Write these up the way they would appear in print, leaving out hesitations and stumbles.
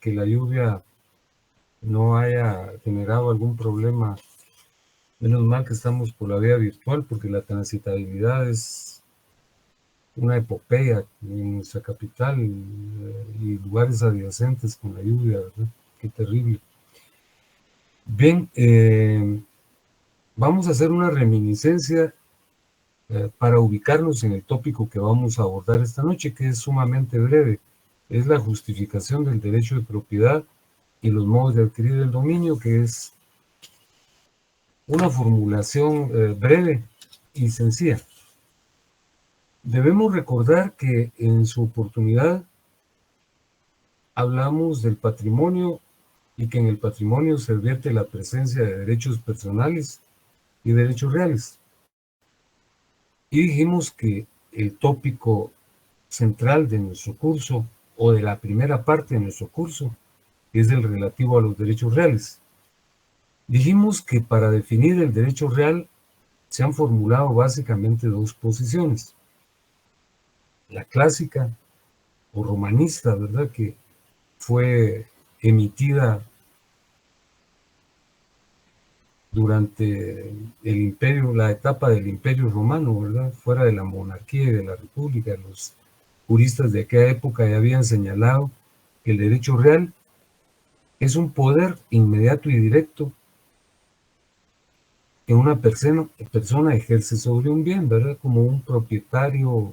que la lluvia no haya generado algún problema. Menos mal que estamos por la vía virtual, porque la transitabilidad es una epopeya en nuestra capital y lugares adyacentes con la lluvia, ¿verdad? Qué terrible. Bien, vamos a hacer una reminiscencia para ubicarnos en el tópico que vamos a abordar esta noche, que es sumamente breve. Es la justificación del derecho de propiedad y los modos de adquirir el dominio, que es una formulación breve y sencilla. Debemos recordar que en su oportunidad hablamos del patrimonio y que en el patrimonio se advierte la presencia de derechos personales y derechos reales. Y dijimos que el tópico central de nuestro curso, o de la primera parte de nuestro curso, es el relativo a los derechos reales. Dijimos que para definir el derecho real se han formulado básicamente dos posiciones. La clásica o romanista, ¿verdad?, que fue emitida durante el imperio, la etapa del imperio romano, ¿verdad?, fuera de la monarquía y de la república. Los juristas de aquella época ya habían señalado que el derecho real es un poder inmediato y directo que una persona ejerce sobre un bien, ¿verdad?, como un propietario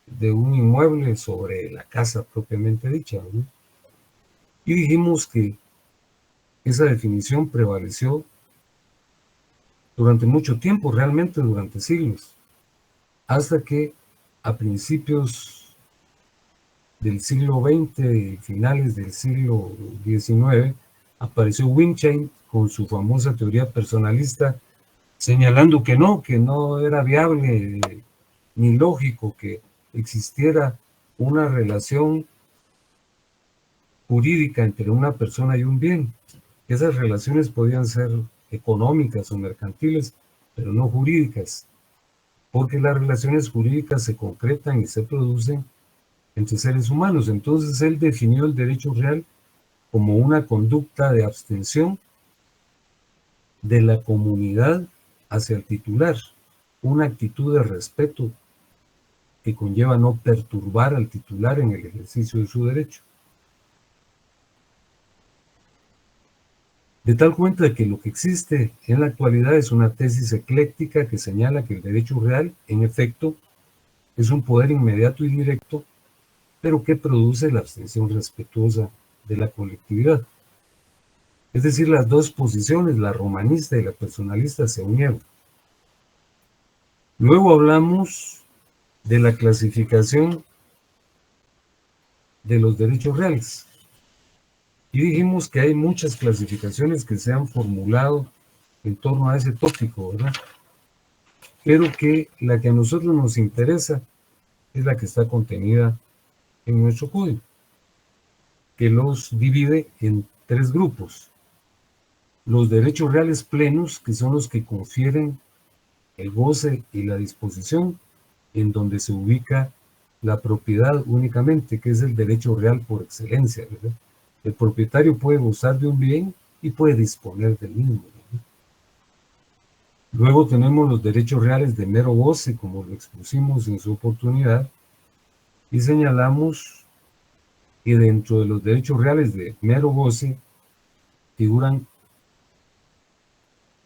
de un inmueble sobre la casa propiamente dicha, ¿verdad? Y dijimos que esa definición prevaleció durante mucho tiempo, realmente durante siglos, hasta que a principios del siglo XX y finales del siglo XIX apareció Wittgenstein con su famosa teoría personalista, señalando que no era viable ni lógico que existiera una relación jurídica entre una persona y un bien. Esas relaciones podían ser económicas o mercantiles, pero no jurídicas, porque las relaciones jurídicas se concretan y se producen entre seres humanos. Entonces él definió el derecho real como una conducta de abstención de la comunidad hacia el titular, una actitud de respeto que conlleva no perturbar al titular en el ejercicio de su derecho. De tal cuenta que lo que existe en la actualidad es una tesis ecléctica que señala que el derecho real, en efecto, es un poder inmediato y directo, pero que produce la abstención respetuosa de la colectividad. Es decir, las dos posiciones, la romanista y la personalista, se unieron. Luego hablamos de la clasificación de los derechos reales. Y dijimos que hay muchas clasificaciones que se han formulado en torno a ese tópico, ¿verdad? Pero que la que a nosotros nos interesa es la que está contenida en nuestro código, que los divide en tres grupos. Los derechos reales plenos, que son los que confieren el goce y la disposición, en donde se ubica la propiedad únicamente, que es el derecho real por excelencia, ¿verdad? El propietario puede gozar de un bien y puede disponer del mismo, ¿verdad? Luego tenemos los derechos reales de mero goce, como lo expusimos en su oportunidad, y señalamos que dentro de los derechos reales de mero goce figuran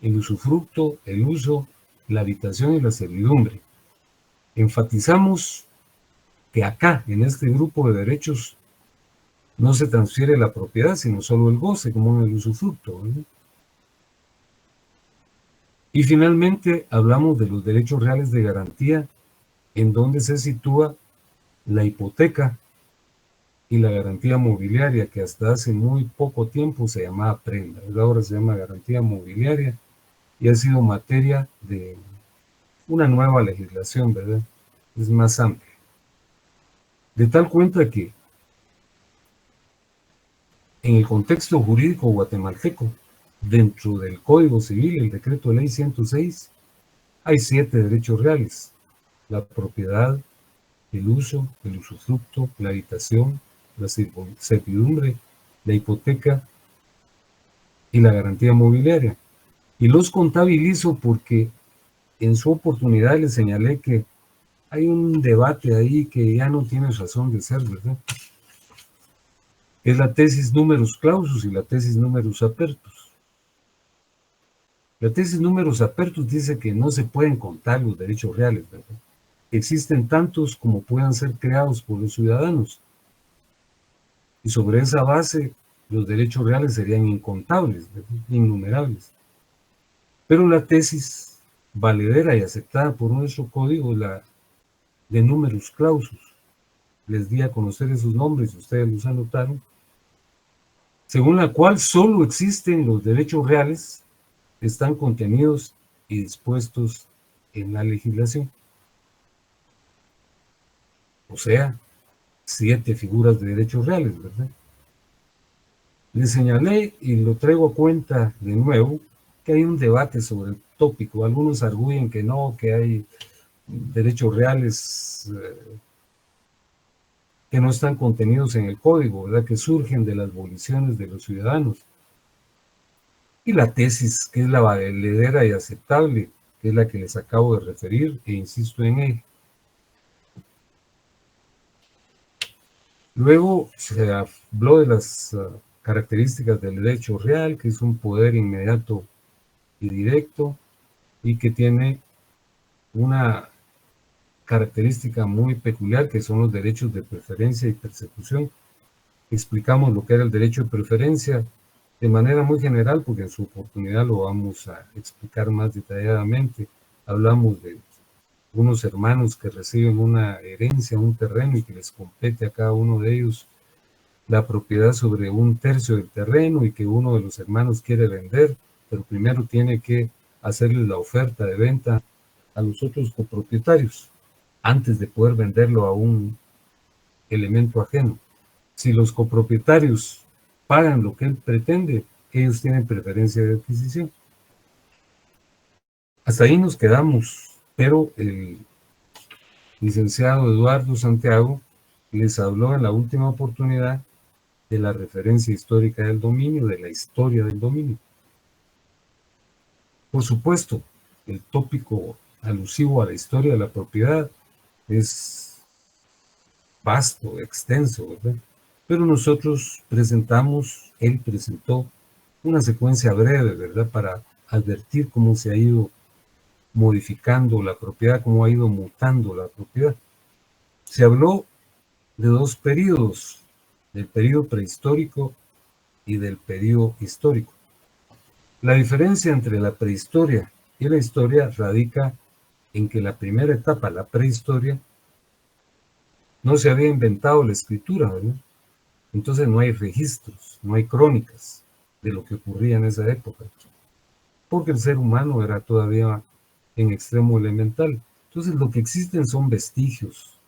el usufructo, el uso, la habitación y la servidumbre. Enfatizamos que acá, en este grupo de derechos, no se transfiere la propiedad, sino solo el goce, como en el usufructo, ¿verdad? Y finalmente hablamos de los derechos reales de garantía, en donde se sitúa la hipoteca y la garantía mobiliaria, que hasta hace muy poco tiempo se llamaba prenda, ¿verdad? Ahora se llama garantía mobiliaria y ha sido materia de una nueva legislación, ¿verdad? Es más amplia. De tal cuenta que en el contexto jurídico guatemalteco, dentro del Código Civil, el Decreto de Ley 106, hay 7 derechos reales: la propiedad, el uso, el usufructo, la habitación, la servidumbre la hipoteca y la garantía mobiliaria. Y los contabilizo porque en su oportunidad les señalé que hay un debate ahí que ya no tiene razón de ser, ¿verdad? Es la tesis numerus clausus y la tesis numerus apertus. La tesis numerus apertus dice que no se pueden contar los derechos reales, ¿verdad? Existen tantos como puedan ser creados por los ciudadanos. Y sobre esa base, los derechos reales serían incontables, ¿verdad? Innumerables. Pero la tesis valedera y aceptada por nuestro código, la de numerus clausus, les di a conocer esos nombres, ustedes los anotaron, según la cual solo existen los derechos reales, están contenidos y dispuestos en la legislación. O sea, 7 figuras de derechos reales, ¿verdad? Les señalé y lo traigo a cuenta de nuevo que hay un debate sobre el tópico. Algunos arguyen que no, que hay derechos reales que no están contenidos en el código, ¿verdad? Que surgen de las voliciones de los ciudadanos. Y la tesis, que es la valedera y aceptable, que es la que les acabo de referir, e insisto en ella. Luego se habló de las características del derecho real, que es un poder inmediato y directo, y que tiene una característica muy peculiar, que son los derechos de preferencia y persecución. Explicamos lo que era el derecho de preferencia de manera muy general, porque en su oportunidad lo vamos a explicar más detalladamente. Hablamos de unos hermanos que reciben una herencia, un terreno, y que les compete a cada uno de ellos la propiedad sobre 1/3 del terreno, y que uno de los hermanos quiere vender, pero primero tiene que hacerles la oferta de venta a los otros copropietarios antes de poder venderlo a un elemento ajeno. Si los copropietarios pagan lo que él pretende, ellos tienen preferencia de adquisición. Hasta ahí nos quedamos, pero el licenciado Eduardo Santiago les habló en la última oportunidad de la referencia histórica del dominio, de la historia del dominio. Por supuesto, el tópico alusivo a la historia de la propiedad es vasto, extenso, ¿verdad? Pero nosotros él presentó una secuencia breve, ¿verdad? Para advertir cómo se ha ido modificando la propiedad, cómo ha ido mutando la propiedad. Se habló de 2 periodos, del periodo prehistórico y del periodo histórico. La diferencia entre la prehistoria y la historia radica en que la primera etapa, la prehistoria, no se había inventado la escritura, ¿verdad? Entonces no hay registros, no hay crónicas de lo que ocurría en esa época, porque el ser humano era todavía en extremo elemental. Entonces lo que existen son vestigios,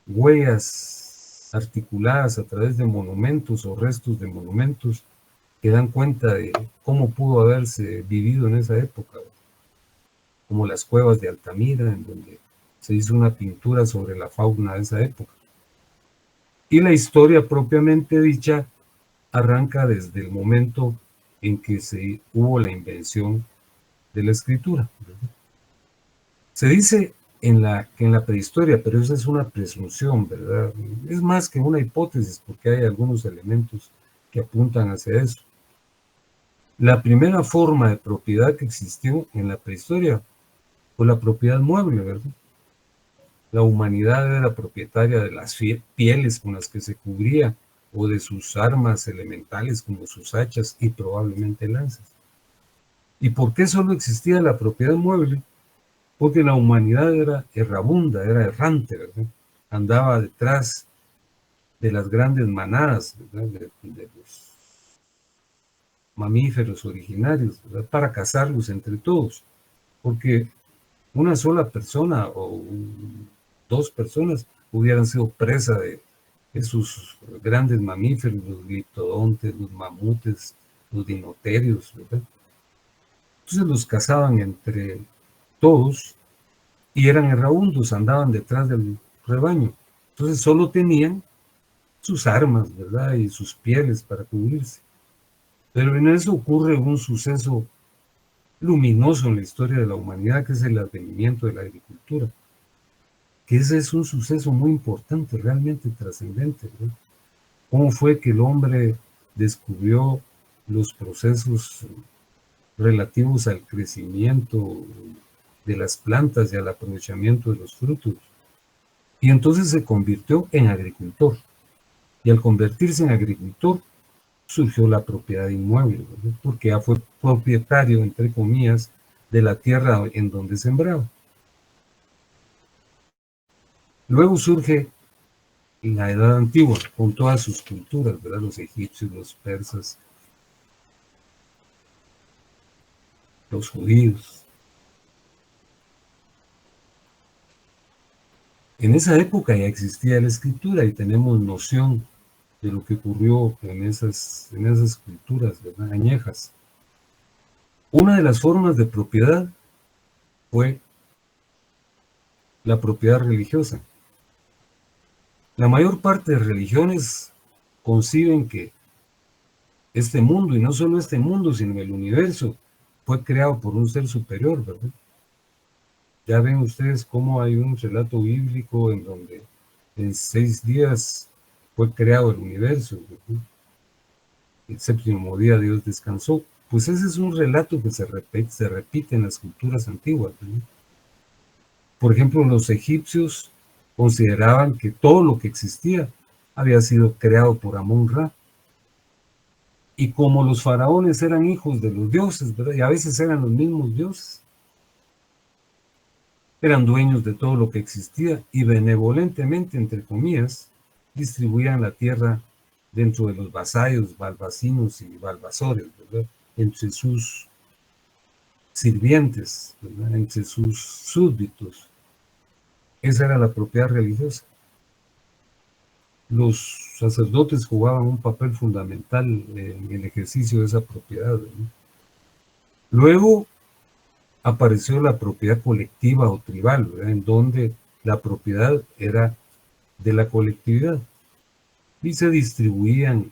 huellas articuladas a través de monumentos o restos de monumentos que dan cuenta de cómo pudo haberse vivido en esa época, como las cuevas de Altamira, en donde se hizo una pintura sobre la fauna de esa época. Y la historia propiamente dicha arranca desde el momento en que hubo la invención de la escritura, ¿verdad? Se dice que en la prehistoria, pero esa es una presunción, ¿verdad? Es más que una hipótesis, porque hay algunos elementos que apuntan hacia eso. La primera forma de propiedad que existió en la prehistoria fue la propiedad mueble, ¿verdad? La humanidad era propietaria de las pieles con las que se cubría, o de sus armas elementales como sus hachas y probablemente lanzas. ¿Y por qué solo existía la propiedad mueble? Porque la humanidad era errabunda, era errante, ¿verdad? Andaba detrás de las grandes manadas, ¿verdad? De los mamíferos originarios, ¿verdad? Para cazarlos entre todos, porque una sola persona o 2 personas hubieran sido presa de esos grandes mamíferos, los gliptodontes, los mamutes, los dinoterios, ¿verdad? Entonces los cazaban entre todos y eran errabundos, andaban detrás del rebaño. Entonces solo tenían sus armas, ¿verdad? Y sus pieles para cubrirse. Pero en eso ocurre un suceso luminoso en la historia de la humanidad, que es el advenimiento de la agricultura. Que ese es un suceso muy importante, realmente trascendente, ¿verdad? ¿Cómo fue que el hombre descubrió los procesos relativos al crecimiento de las plantas y al aprovechamiento de los frutos? Y entonces se convirtió en agricultor. Y al convertirse en agricultor, surgió la propiedad inmueble, ¿verdad? Porque ya fue propietario, entre comillas, de la tierra en donde sembraba. Luego surge la Edad Antigua, con todas sus culturas, ¿verdad? Los egipcios, los persas, los judíos. En esa época ya existía la escritura y tenemos noción de lo que ocurrió en esas culturas, ¿verdad? Añejas. Una de las formas de propiedad fue la propiedad religiosa. La mayor parte de religiones conciben que este mundo, y no solo este mundo, sino el universo, fue creado por un ser superior, ¿verdad? Ya ven ustedes cómo hay un relato bíblico en donde en 6 días fue creado el universo, ¿verdad? El séptimo día Dios descansó. Pues ese es un relato que se repite en las culturas antiguas, ¿verdad? Por ejemplo, los egipcios consideraban que todo lo que existía había sido creado por Amón-Ra. Y como los faraones eran hijos de los dioses, ¿verdad? Y a veces eran los mismos dioses, eran dueños de todo lo que existía y benevolentemente, entre comillas, distribuían la tierra dentro de los vasallos, balbacinos y balbasores, ¿verdad? Entre sus sirvientes, ¿verdad? Entre sus súbditos. Esa era la propiedad religiosa. Los sacerdotes jugaban un papel fundamental en el ejercicio de esa propiedad, ¿verdad? Luego apareció la propiedad colectiva o tribal, ¿verdad? En donde la propiedad era de la colectividad y se distribuían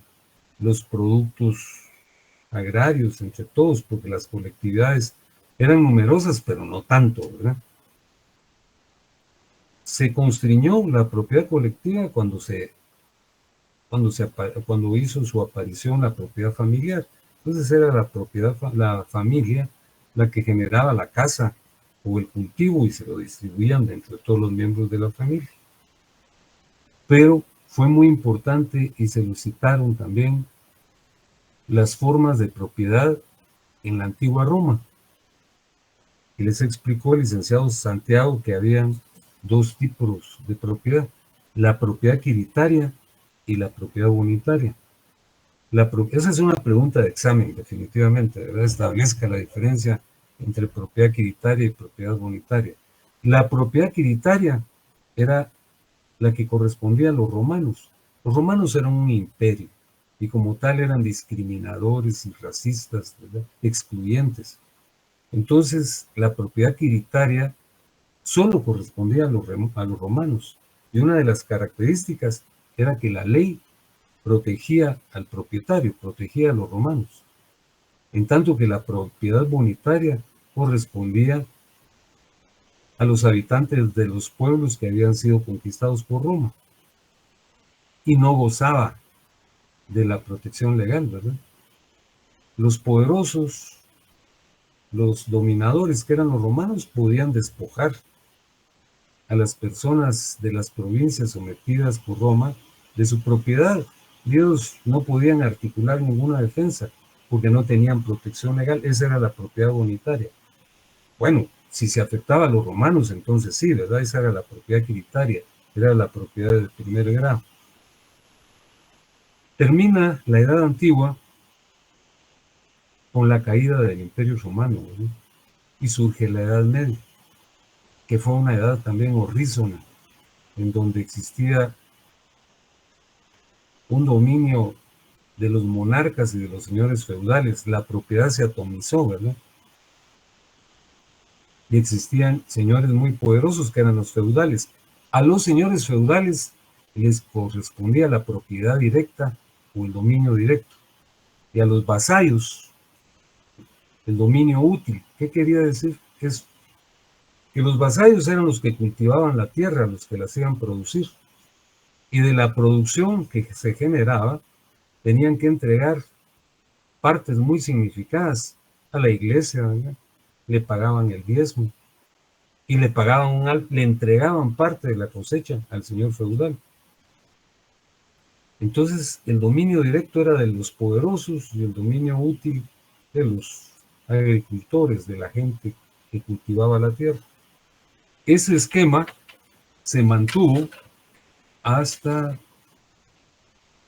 los productos agrarios entre todos, porque las colectividades eran numerosas, pero no tanto, ¿verdad? Se constriñó la propiedad colectiva cuando hizo su aparición la propiedad familiar. Entonces era la familia la que generaba la casa o el cultivo y se lo distribuían dentro de todos los miembros de la familia. Pero fue muy importante y se suscitaron también las formas de propiedad en la antigua Roma. Y les explicó el licenciado Santiago que habían 2 tipos de propiedad: la propiedad quiritaria y la propiedad bonitaria. Esa es una pregunta de examen, definitivamente, ¿verdad? Establezca la diferencia entre propiedad quiritaria y propiedad bonitaria. La propiedad quiritaria era la que correspondía a los romanos. Los romanos eran un imperio y como tal eran discriminadores y racistas, ¿verdad? Excluyentes. Entonces, la propiedad quiritaria solo correspondía a los romanos. Y una de las características era que la ley protegía al propietario, protegía a los romanos, en tanto que la propiedad bonitaria correspondía a los habitantes de los pueblos que habían sido conquistados por Roma y no gozaba de la protección legal, ¿verdad? Los poderosos, los dominadores que eran los romanos, podían despojar a las personas de las provincias sometidas por Roma de su propiedad. Ellos no podían articular ninguna defensa porque no tenían protección legal. Esa era la propiedad bonitaria. Bueno, si se afectaba a los romanos, entonces sí, ¿verdad? Esa era la propiedad quiritaria, era la propiedad del primer grado. Termina la Edad Antigua con la caída del Imperio Romano, ¿verdad? Y surge la Edad Media, que fue una edad también horrísona, en donde existía un dominio de los monarcas y de los señores feudales. La propiedad se atomizó, ¿verdad? Y existían señores muy poderosos que eran los feudales. A los señores feudales les correspondía la propiedad directa o el dominio directo, y a los vasallos el dominio útil. ¿Qué quería decir eso? Que los vasallos eran los que cultivaban la tierra, los que la hacían producir, y de la producción que se generaba tenían que entregar partes muy significadas a la iglesia, ¿verdad? Le pagaban el diezmo y le entregaban parte de la cosecha al señor feudal. Entonces el dominio directo era de los poderosos y el dominio útil de los agricultores, de la gente que cultivaba la tierra. Ese esquema se mantuvo hasta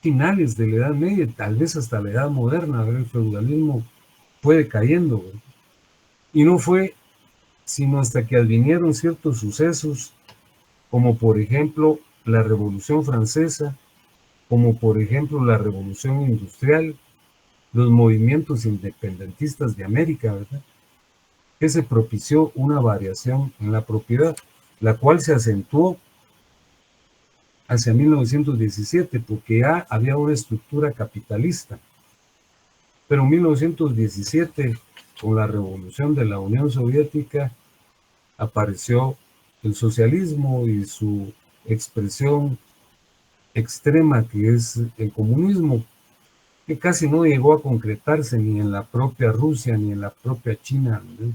finales de la Edad Media, tal vez hasta la Edad Moderna. El feudalismo fue decayendo, ¿verdad? Y no fue sino hasta que advinieron ciertos sucesos, como por ejemplo la Revolución Francesa, como por ejemplo la Revolución Industrial, los movimientos independentistas de América, ¿verdad? Que se propició una variación en la propiedad, la cual se acentuó hacia 1917, porque ya había una estructura capitalista. Pero en 1917, con la revolución de la Unión Soviética, apareció el socialismo y su expresión extrema, que es el comunismo, que casi no llegó a concretarse ni en la propia Rusia ni en la propia China, ¿no?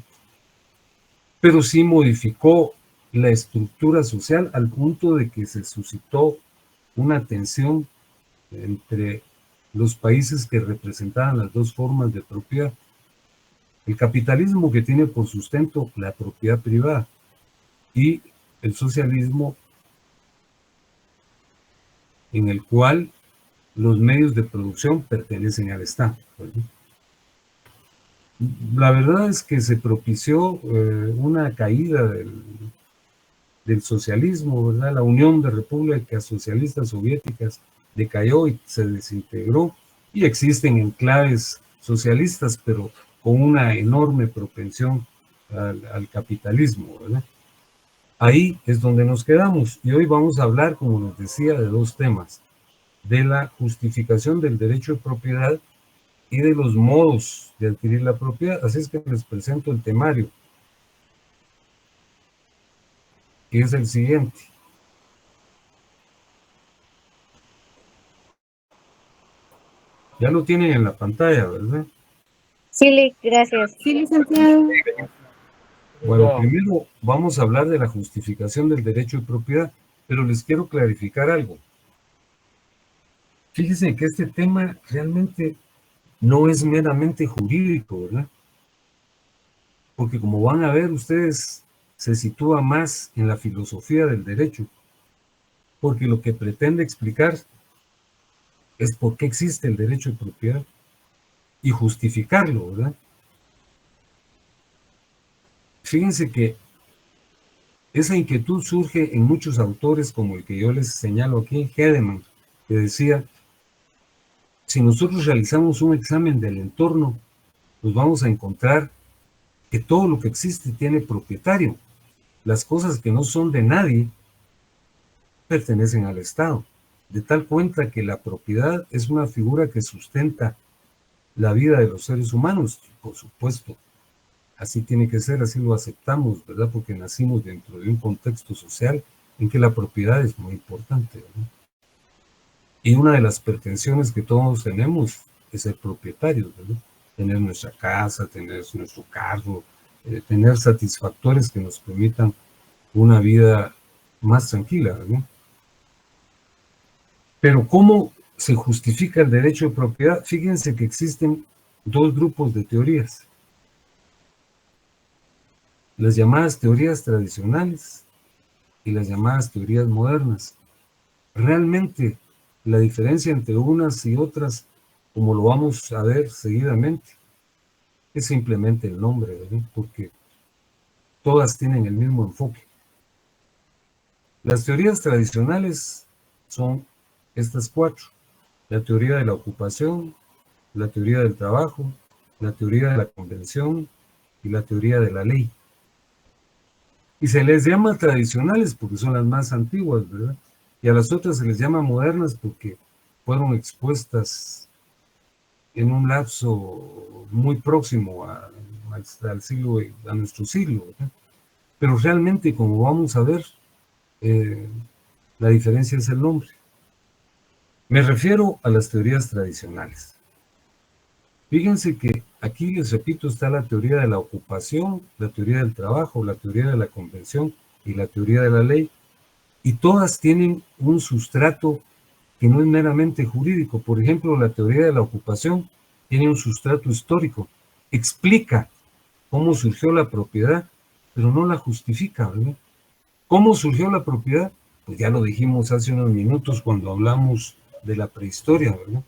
Pero sí modificó la estructura social al punto de que se suscitó una tensión entre los países que representaban las dos formas de propiedad. El capitalismo, que tiene por sustento la propiedad privada, y el socialismo, en el cual los medios de producción pertenecen al Estado. La verdad es que se propició una caída del socialismo, ¿verdad? La Unión de Repúblicas Socialistas Soviéticas decayó y se desintegró, y existen enclaves socialistas, pero con una enorme propensión al capitalismo, ¿verdad? Ahí es donde nos quedamos, y hoy vamos a hablar, como les decía, de dos temas: de la justificación del derecho de propiedad y de los modos de adquirir la propiedad. Así es que les presento el temario, que es el siguiente. Ya lo tienen en la pantalla, ¿verdad? Sí, gracias. Sí, licenciado. Bueno, primero vamos a hablar de la justificación del derecho de propiedad, pero les quiero clarificar algo. Fíjense que este tema realmente no es meramente jurídico, ¿verdad? Porque como van a ver ustedes, se sitúa más en la filosofía del derecho, porque lo que pretende explicar es por qué existe el derecho de propiedad y justificarlo, ¿verdad? Fíjense que esa inquietud surge en muchos autores, como el que yo les señalo aquí, Hedemann, que decía: si nosotros realizamos un examen del entorno, pues vamos a encontrar que todo lo que existe tiene propietario. Las cosas que no son de nadie pertenecen al Estado, de tal cuenta que la propiedad es una figura que sustenta la vida de los seres humanos. Por supuesto, así tiene que ser, así lo aceptamos, ¿verdad? Porque nacimos dentro de un contexto social en que la propiedad es muy importante, ¿verdad? Y una de las pretensiones que todos tenemos es ser propietarios, ¿verdad? Tener nuestra casa, tener nuestro carro, tener satisfactores que nos permitan una vida más tranquila, ¿verdad? Pero ¿cómo se justifica el derecho de propiedad? Fíjense que existen dos grupos de teorías: las llamadas teorías tradicionales y las llamadas teorías modernas. Realmente la diferencia entre unas y otras, como lo vamos a ver seguidamente, es simplemente el nombre, ¿verdad? Porque todas tienen el mismo enfoque. Las teorías tradicionales son estas cuatro: la teoría de la ocupación, la teoría del trabajo, la teoría de la convención y la teoría de la ley. Y se les llama tradicionales porque son las más antiguas, ¿verdad? y a las otras se les llama modernas porque fueron expuestas en un lapso muy próximo al siglo, a nuestro siglo, ¿verdad? Pero realmente, como vamos a ver, la diferencia es el nombre. Me refiero a las teorías tradicionales. Fíjense que aquí, les repito, está la teoría de la ocupación, la teoría del trabajo, la teoría de la convención y la teoría de la ley, y todas tienen un sustrato que no es meramente jurídico. Por ejemplo, la teoría de la ocupación tiene un sustrato histórico, explica cómo surgió la propiedad, pero no la justifica, ¿verdad? ¿Cómo surgió la propiedad? Pues ya lo dijimos hace unos minutos cuando hablamos de la prehistoria, ¿verdad?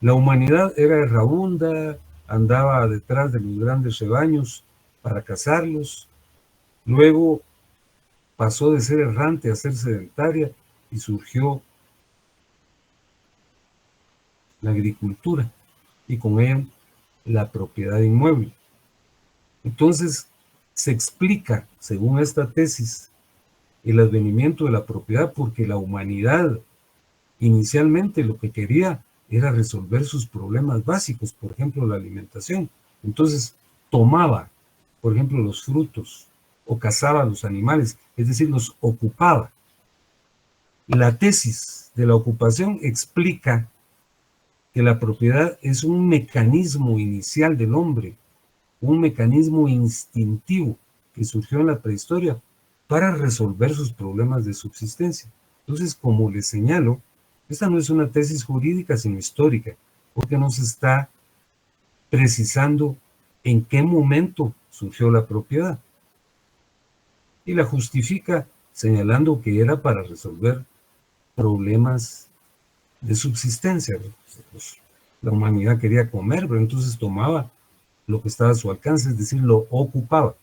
La humanidad era errabunda, andaba detrás de los grandes rebaños para cazarlos, luego pasó de ser errante a ser sedentaria y surgió la agricultura y con ella la propiedad inmueble. Entonces, se explica, según esta tesis, el advenimiento de la propiedad porque la humanidad inicialmente lo que quería era resolver sus problemas básicos, por ejemplo, la alimentación. Entonces, tomaba, por ejemplo, los frutos o cazaba los animales, es decir, los ocupaba. La tesis de la ocupación explica que la propiedad es un mecanismo inicial del hombre, un mecanismo instintivo que surgió en la prehistoria para resolver sus problemas de subsistencia. Entonces, como les señalo, esta no es una tesis jurídica, sino histórica, porque nos está precisando en qué momento surgió la propiedad. Y la justifica señalando que era para resolver problemas de subsistencia. Pues, la humanidad quería comer, pero entonces tomaba lo que estaba a su alcance, es decir, lo ocupaba.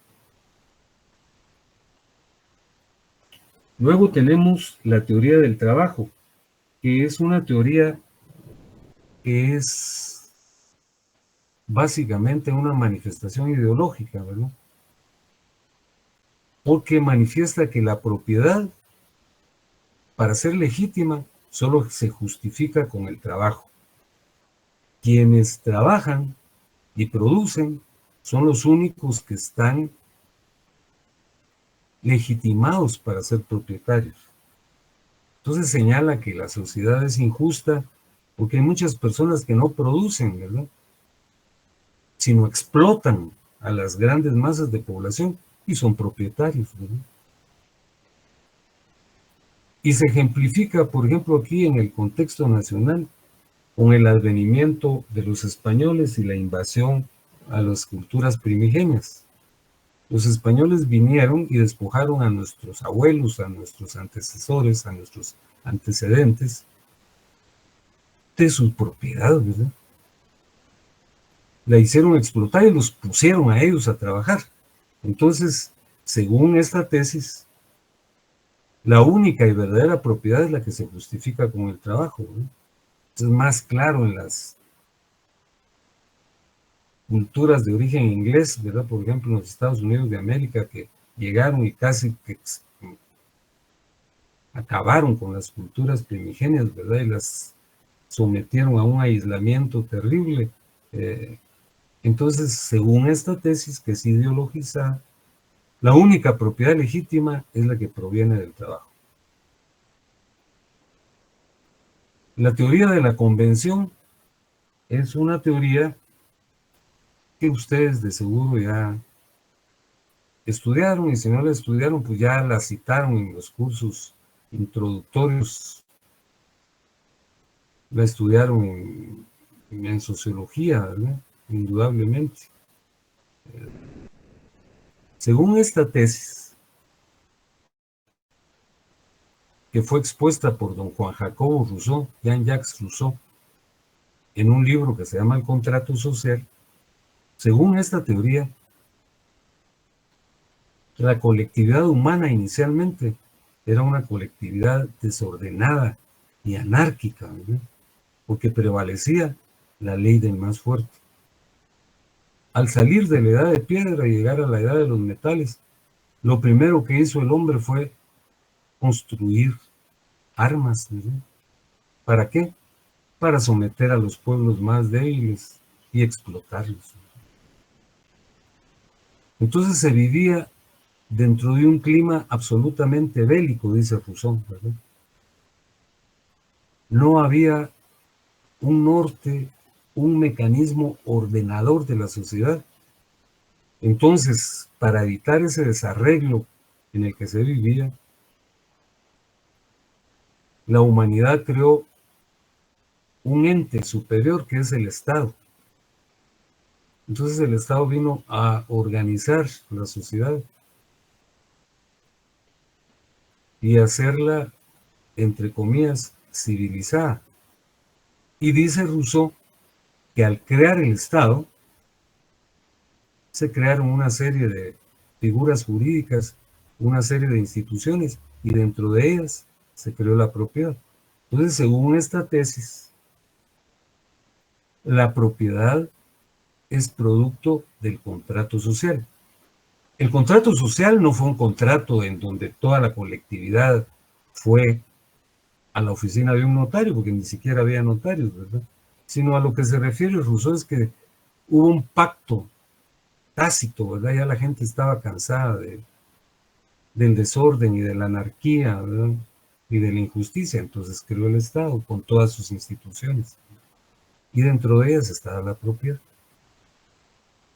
Luego tenemos la teoría del trabajo, que es una teoría que es básicamente una manifestación ideológica, ¿verdad? Porque manifiesta que la propiedad, para ser legítima, solo se justifica con el trabajo. Quienes trabajan y producen son los únicos que están legitimados para ser propietarios. Entonces señala que la sociedad es injusta porque hay muchas personas que no producen, ¿verdad?, sino explotan a las grandes masas de población y son propietarios, ¿verdad? Y se ejemplifica, por ejemplo, aquí en el contexto nacional, con el advenimiento de los españoles y la invasión a las culturas primigenias. Los españoles vinieron y despojaron a nuestros abuelos, a nuestros antecesores, a nuestros antecedentes de su propiedad, ¿verdad? La hicieron explotar y los pusieron a ellos a trabajar. Entonces, según esta tesis, la única y verdadera propiedad es la que se justifica con el trabajo, ¿no? Es más claro en las culturas de origen inglés, ¿verdad? Por ejemplo, en los Estados Unidos de América, que llegaron y casi que acabaron con las culturas primigenias, ¿verdad? Y las sometieron a un aislamiento terrible. Entonces, según esta tesis, que es ideologizada, la única propiedad legítima es la que proviene del trabajo. La teoría de la convención es una teoría que ustedes de seguro ya estudiaron, y si no la estudiaron, pues ya la citaron en los cursos introductorios, la estudiaron en sociología, ¿verdad? Indudablemente. Según esta tesis, que fue expuesta por don Juan Jacobo Rousseau, Jean-Jacques Rousseau, en un libro que se llama El contrato social, según esta teoría, la colectividad humana inicialmente era una colectividad desordenada y anárquica, ¿verdad?, porque prevalecía la ley del más fuerte. Al salir de la edad de piedra y llegar a la edad de los metales, lo primero que hizo el hombre fue construir armas, ¿verdad? ¿Para qué? Para someter a los pueblos más débiles y explotarlos. Entonces se vivía dentro de un clima absolutamente bélico, dice Rousseau, ¿verdad? No había un norte, un mecanismo ordenador de la sociedad. Entonces, para evitar ese desarreglo en el que se vivía, la humanidad creó un ente superior que es el Estado. Entonces el Estado vino a organizar la sociedad y hacerla, entre comillas, civilizada. Y dice Rousseau que al crear el Estado, se crearon una serie de figuras jurídicas, una serie de instituciones, y dentro de ellas se creó la propiedad. Entonces, según esta tesis, la propiedad es producto del contrato social. El contrato social no fue un contrato en donde toda la colectividad fue a la oficina de un notario, porque ni siquiera había notarios, ¿verdad? Sino a lo que se refiere Rousseau es que hubo un pacto tácito, ¿verdad? Ya la gente estaba cansada del desorden y de la anarquía, ¿verdad? Y de la injusticia, entonces creó el Estado con todas sus instituciones. Y dentro de ellas estaba la propiedad.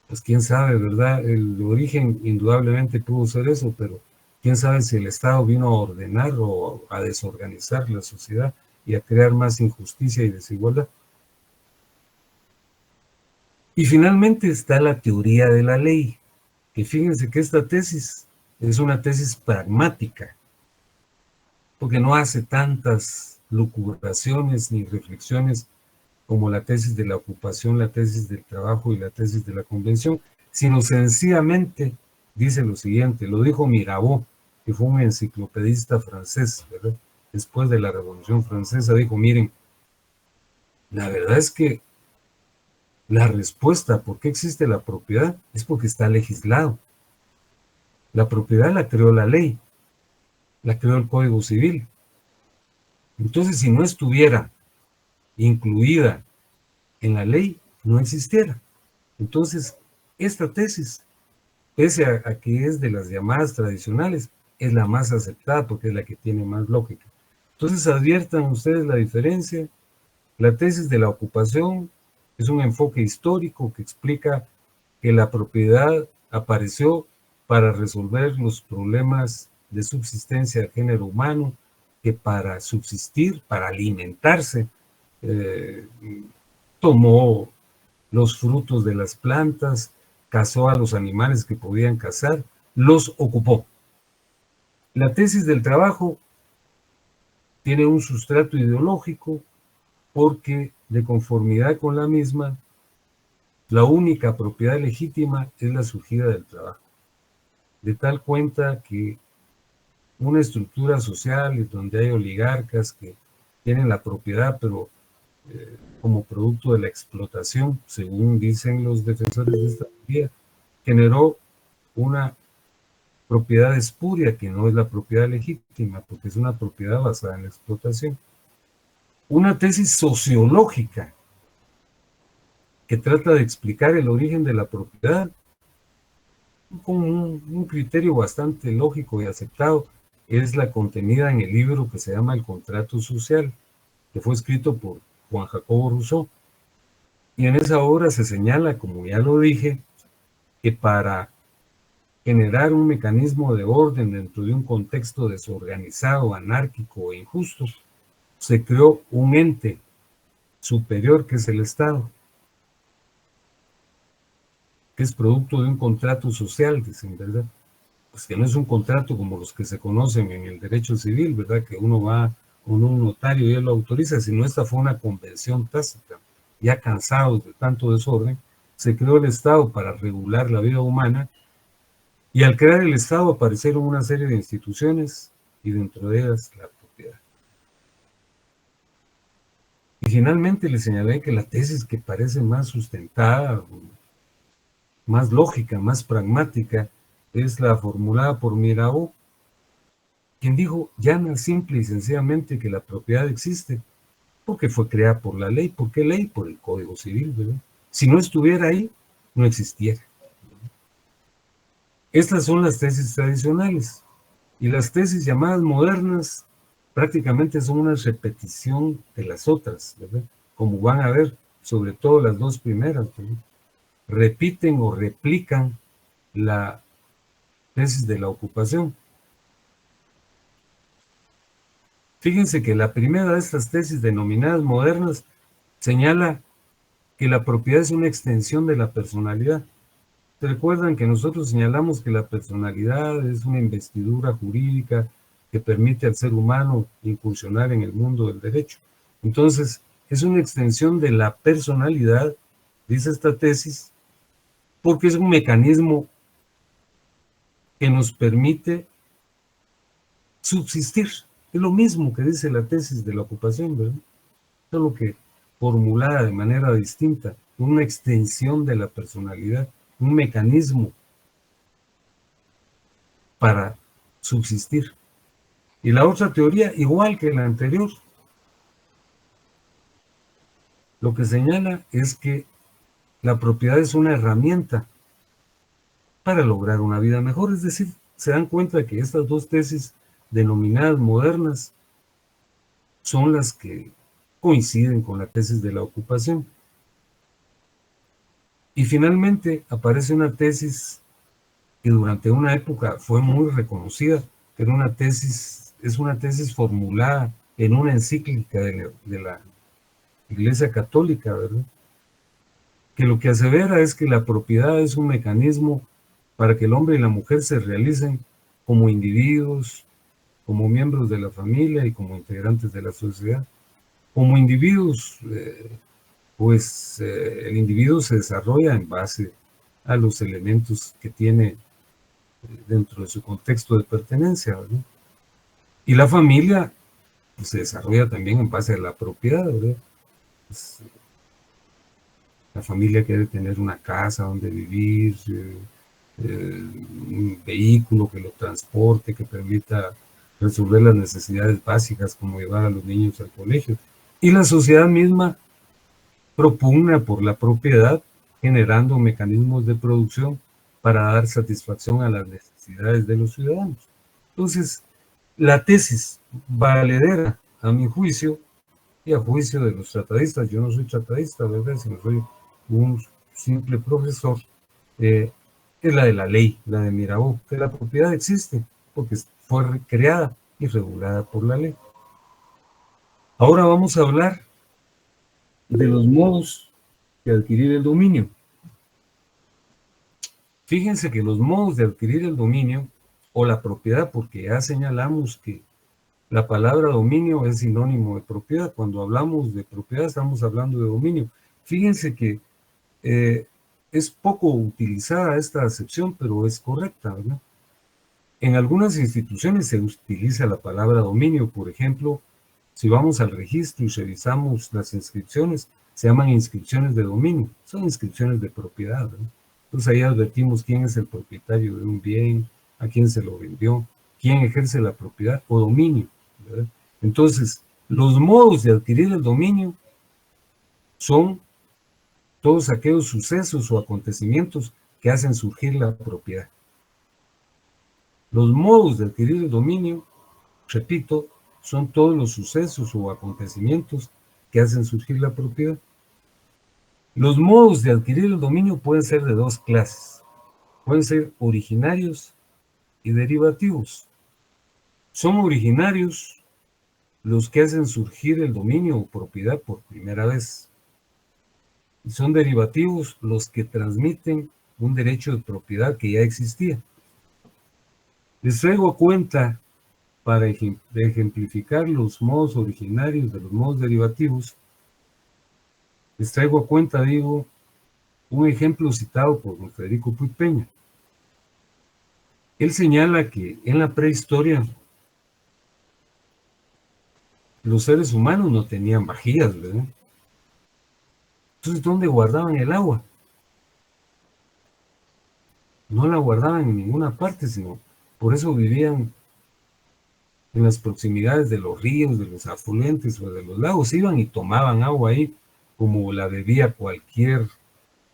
Pues quién sabe, ¿verdad? El origen indudablemente pudo ser eso, pero quién sabe si el Estado vino a ordenar o a desorganizar la sociedad y a crear más injusticia y desigualdad. Y finalmente está la teoría de la ley, que fíjense que esta tesis es una tesis pragmática, porque no hace tantas lucubraciones ni reflexiones como la tesis de la ocupación, la tesis del trabajo y la tesis de la convención, sino sencillamente dice lo siguiente, lo dijo Mirabeau, que fue un enciclopedista francés, ¿verdad? Después de la Revolución Francesa, dijo, miren, la verdad es que la respuesta a por qué existe la propiedad es porque está legislado. La propiedad la creó la ley, la creó el Código Civil. Entonces, si no estuviera incluida en la ley, no existiera. Entonces, esta tesis, pese a que es de las llamadas tradicionales, es la más aceptada porque es la que tiene más lógica. Entonces, adviertan ustedes la diferencia. La tesis de la ocupación es un enfoque histórico que explica que la propiedad apareció para resolver los problemas de subsistencia del género humano, que para subsistir, para alimentarse, tomó los frutos de las plantas, cazó a los animales que podían cazar, los ocupó. La tesis del trabajo tiene un sustrato ideológico porque, de conformidad con la misma, la única propiedad legítima es la surgida del trabajo. De tal cuenta que una estructura social donde hay oligarcas que tienen la propiedad, pero como producto de la explotación, según dicen los defensores de esta teoría, generó una propiedad espuria que no es la propiedad legítima, porque es una propiedad basada en la explotación. Una tesis sociológica que trata de explicar el origen de la propiedad con un criterio bastante lógico y aceptado, es la contenida en el libro que se llama El Contrato Social, que fue escrito por Juan Jacobo Rousseau. Y en esa obra se señala, como ya lo dije, que para generar un mecanismo de orden dentro de un contexto desorganizado, anárquico e injusto, se creó un ente superior que es el Estado, que es producto de un contrato social, dicen, ¿verdad? Pues que no es un contrato como los que se conocen en el derecho civil, ¿verdad? Que uno va con un notario y él lo autoriza, sino esta fue una convención tácita. Ya cansados de tanto desorden, se creó el Estado para regular la vida humana, y al crear el Estado aparecieron una serie de instituciones y dentro de ellas la propiedad. Y finalmente le señalé que la tesis que parece más sustentada, más lógica, más pragmática, es la formulada por Mirabeau, quien dijo llana, simple y sencillamente que la propiedad existe porque fue creada por la ley. ¿Por qué ley? Por el Código Civil, ¿verdad? Si no estuviera ahí, no existiera. Estas son las tesis tradicionales. Y las tesis llamadas modernas prácticamente son una repetición de las otras, ¿verdad? Como van a ver, sobre todo las dos primeras, ¿verdad? Repiten o replican la tesis de la ocupación. Fíjense que la primera de estas tesis denominadas modernas señala que la propiedad es una extensión de la personalidad. ¿Se recuerdan que nosotros señalamos que la personalidad es una investidura jurídica que permite al ser humano incursionar en el mundo del derecho? Entonces, es una extensión de la personalidad, dice esta tesis, porque es un mecanismo que nos permite subsistir. Es lo mismo que dice la tesis de la ocupación, ¿verdad? Solo que formulada de manera distinta, una extensión de la personalidad, un mecanismo para subsistir. Y la otra teoría, igual que la anterior, lo que señala es que la propiedad es una herramienta para lograr una vida mejor. Es decir, se dan cuenta que estas dos tesis denominadas modernas son las que coinciden con la tesis de la ocupación. Y finalmente aparece una tesis que durante una época fue muy reconocida, que era es una tesis formulada en una encíclica de la Iglesia Católica, ¿verdad? Que lo que asevera es que la propiedad es un mecanismo para que el hombre y la mujer se realicen como individuos, como miembros de la familia y como integrantes de la sociedad. Como individuos, el individuo se desarrolla en base a los elementos que tiene dentro de su contexto de pertenencia, ¿verdad? Y la familia pues, se desarrolla también en base a la propiedad, ¿verdad? Pues, la familia quiere tener una casa donde vivir, un vehículo que lo transporte, que permita resolver las necesidades básicas como llevar a los niños al colegio. Y la sociedad misma propugna por la propiedad, generando mecanismos de producción para dar satisfacción a las necesidades de los ciudadanos. Entonces, la tesis valedera, a mi juicio, y a juicio de los tratadistas, yo no soy tratadista, ¿verdad?, sino soy un simple profesor, es la de la ley, la de Mirabeau, que la propiedad existe porque fue creada y regulada por la ley. Ahora vamos a hablar de los modos de adquirir el dominio. Fíjense que los modos de adquirir el dominio o la propiedad, porque ya señalamos que la palabra dominio es sinónimo de propiedad. Cuando hablamos de propiedad estamos hablando de dominio. Fíjense que es poco utilizada esta acepción, pero es correcta, ¿verdad? En algunas instituciones se utiliza la palabra dominio. Por ejemplo, si vamos al registro y revisamos las inscripciones, se llaman inscripciones de dominio. Son inscripciones de propiedad, ¿verdad? Entonces ahí advertimos quién es el propietario de un bien, a quién se lo vendió, quién ejerce la propiedad o dominio, ¿verdad? Entonces, los modos de adquirir el dominio son todos aquellos sucesos o acontecimientos que hacen surgir la propiedad. Los modos de adquirir el dominio, repito, son todos los sucesos o acontecimientos que hacen surgir la propiedad. Los modos de adquirir el dominio pueden ser de dos clases. Pueden ser originarios y derivativos. Son originarios los que hacen surgir el dominio o propiedad por primera vez. Y son derivativos los que transmiten un derecho de propiedad que ya existía. Les traigo a cuenta, para ejemplificar los modos originarios de los modos derivativos, les traigo a cuenta, digo, un ejemplo citado por don Federico Puig Peña. Él señala que en la prehistoria los seres humanos no tenían vajillas, ¿verdad? Entonces, ¿dónde guardaban el agua? No la guardaban en ninguna parte, sino por eso vivían en las proximidades de los ríos, de los afluentes o de los lagos, iban y tomaban agua ahí como la bebía cualquier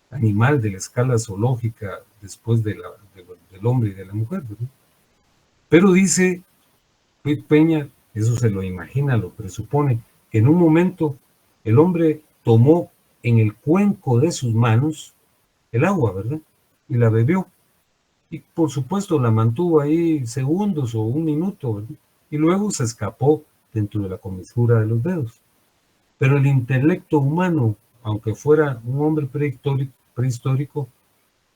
animal de la escala zoológica después del hombre y de la mujer, ¿verdad? Pero dice Ruiz Peña, eso se lo imagina, lo presupone, que en un momento el hombre tomó en el cuenco de sus manos el agua, ¿verdad? Y la bebió. Y por supuesto la mantuvo ahí segundos o un minuto, ¿verdad? Y luego se escapó dentro de la comisura de los dedos. Pero el intelecto humano, aunque fuera un hombre prehistórico,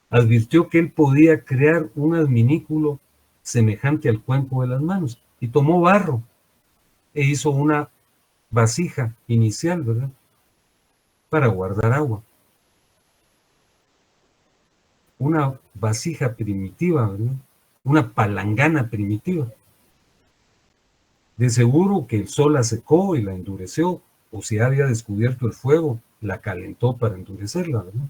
advirtió que él podía crear un adminículo semejante al cuenco de las manos, y tomó barro e hizo una vasija inicial, ¿verdad?, para guardar agua. Una vasija primitiva, ¿verdad?, una palangana primitiva. De seguro que el sol la secó y la endureció, o si había descubierto el fuego, la calentó para endurecerla, ¿verdad?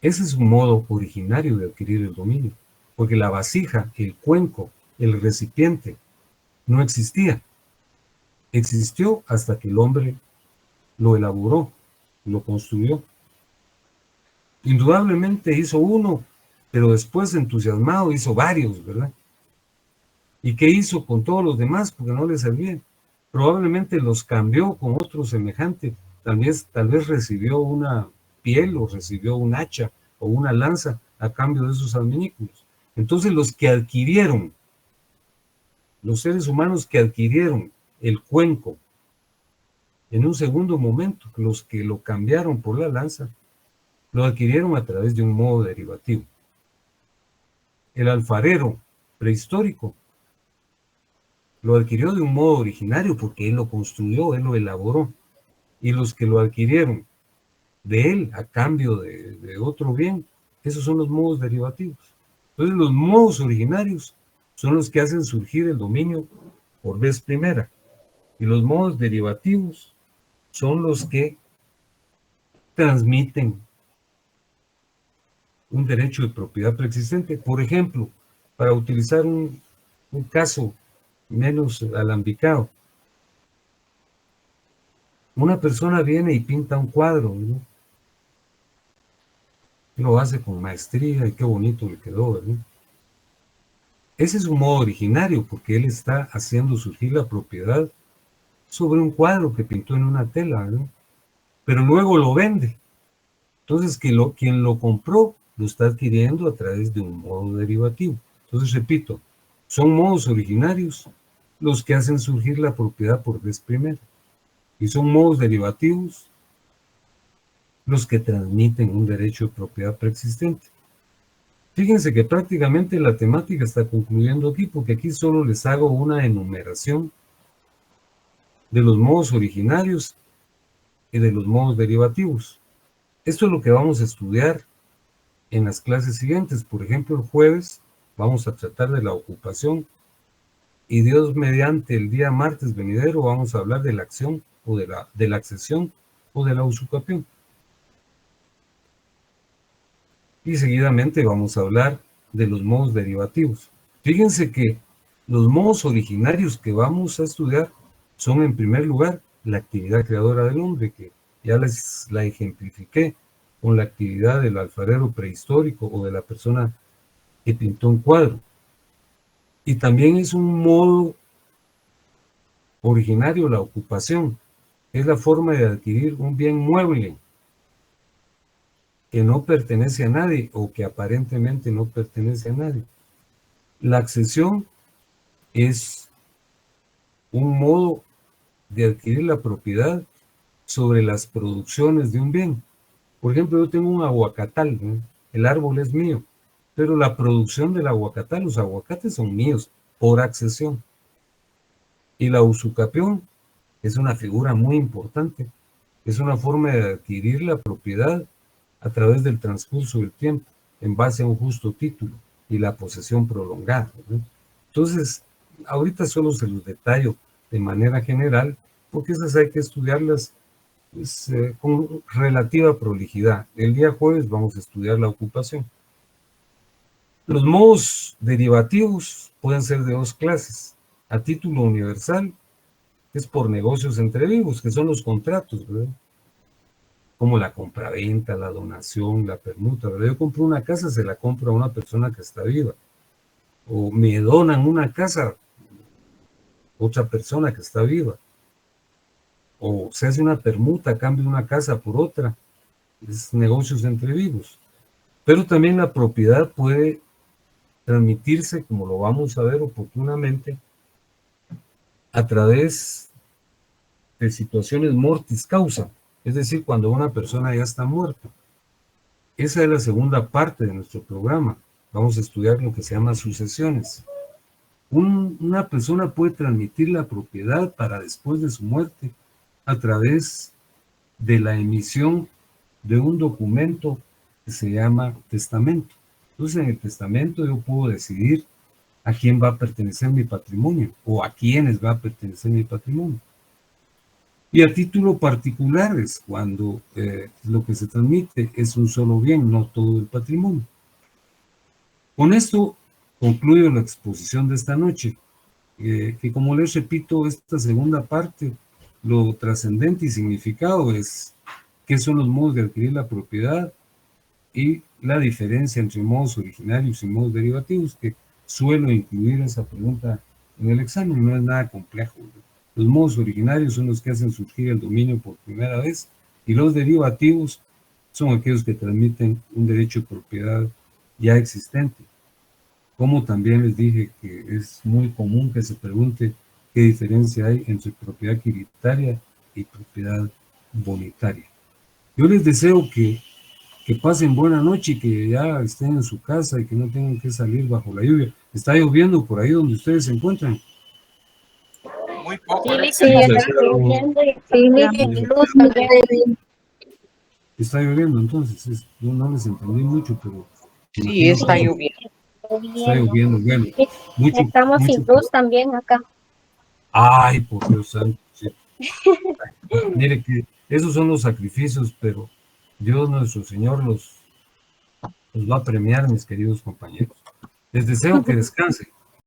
Ese es un modo originario de adquirir el dominio, porque la vasija, el cuenco, el recipiente, no existía. Existió hasta que el hombre lo elaboró, lo construyó. Indudablemente hizo uno, pero después, entusiasmado, hizo varios, ¿verdad? ¿Y qué hizo con todos los demás? Porque no le servían. Probablemente los cambió con otro semejante. Tal vez recibió una piel o recibió un hacha o una lanza a cambio de esos adminículos. Entonces los que adquirieron, los seres humanos que adquirieron el cuenco en un segundo momento, los que lo cambiaron por la lanza, lo adquirieron a través de un modo derivativo. El alfarero prehistórico lo adquirió de un modo originario porque él lo construyó, él lo elaboró. Y los que lo adquirieron de él a cambio de otro bien, esos son los modos derivativos. Entonces los modos originarios son los que hacen surgir el dominio por vez primera. Y los modos derivativos son los que transmiten un derecho de propiedad preexistente. Por ejemplo, para utilizar un caso menos alambicado, una persona viene y pinta un cuadro, ¿no? Lo hace con maestría y qué bonito le quedó, ¿verdad? Ese es un modo originario porque él está haciendo surgir la propiedad sobre un cuadro que pintó en una tela, ¿no? Pero luego lo vende. Entonces, quien lo compró lo está adquiriendo a través de un modo derivativo. Entonces, repito, son modos originarios los que hacen surgir la propiedad por vez primera. Y son modos derivativos los que transmiten un derecho de propiedad preexistente. Fíjense que prácticamente la temática está concluyendo aquí, porque aquí solo les hago una enumeración de los modos originarios y de los modos derivativos. Esto es lo que vamos a estudiar en las clases siguientes. Por ejemplo, el jueves vamos a tratar de la ocupación y Dios mediante el día martes venidero vamos a hablar de la acción o de la accesión o de la usucapión. Y seguidamente vamos a hablar de los modos derivativos. Fíjense que los modos originarios que vamos a estudiar son, en primer lugar, la actividad creadora del hombre, que ya la ejemplifiqué con la actividad del alfarero prehistórico o de la persona que pintó un cuadro. Y también es un modo originario la ocupación, es la forma de adquirir un bien mueble que no pertenece a nadie o que aparentemente no pertenece a nadie. La accesión es un modo de adquirir la propiedad sobre las producciones de un bien. Por ejemplo, yo tengo un aguacatal, ¿no? El árbol es mío, pero la producción del aguacatal, los aguacates son míos por accesión. Y la usucapión es una figura muy importante, es una forma de adquirir la propiedad a través del transcurso del tiempo, en base a un justo título y la posesión prolongada, ¿no? Entonces, ahorita solo se los detallo de manera general, porque esas hay que estudiarlas pues, con relativa prolijidad. El día jueves vamos a estudiar la ocupación. Los modos derivativos pueden ser de dos clases. A título universal, es por negocios entre vivos, que son los contratos, ¿verdad? Como la compraventa, la donación, la permuta, ¿verdad? Yo compro una casa, se la compro a una persona que está viva. O me donan una casa, otra persona que está viva. O se hace una permuta, cambio una casa por otra. Es negocios entre vivos. Pero también la propiedad puede transmitirse, como lo vamos a ver oportunamente, a través de situaciones mortis causa, es decir, cuando una persona ya está muerta. Esa es la segunda parte de nuestro programa. Vamos a estudiar lo que se llama sucesiones. Una persona puede transmitir la propiedad para después de su muerte a través de la emisión de un documento que se llama testamento. Entonces, en el testamento yo puedo decidir a quién va a pertenecer mi patrimonio o a quiénes va a pertenecer mi patrimonio. Y a título particular es cuando lo que se transmite es un solo bien, no todo el patrimonio. Con esto concluyo la exposición de esta noche, que como les repito, esta segunda parte, lo trascendente y significado es qué son los modos de adquirir la propiedad y la diferencia entre modos originarios y modos derivativos, que suelo incluir esa pregunta en el examen, no es nada complejo. Los modos originarios son los que hacen surgir el dominio por primera vez y los derivativos son aquellos que transmiten un derecho de propiedad ya existente. Como también les dije que es muy común que se pregunte qué diferencia hay entre propiedad quiritaria y propiedad bonitaria. Yo les deseo que pasen buena noche y que ya estén en su casa y que no tengan que salir bajo la lluvia. ¿Está lloviendo por ahí donde ustedes se encuentran? Muy poco. Sí, está lloviendo y sí, luz también. Está lloviendo, entonces, yo no les entendí mucho, pero... Sí, está lloviendo. Está lloviendo, bueno. Estamos sin luz también acá. Ay, por Dios santo. Sí. Mire que esos son los sacrificios, pero Dios nuestro Señor los va a premiar, mis queridos compañeros. Les deseo que descansen.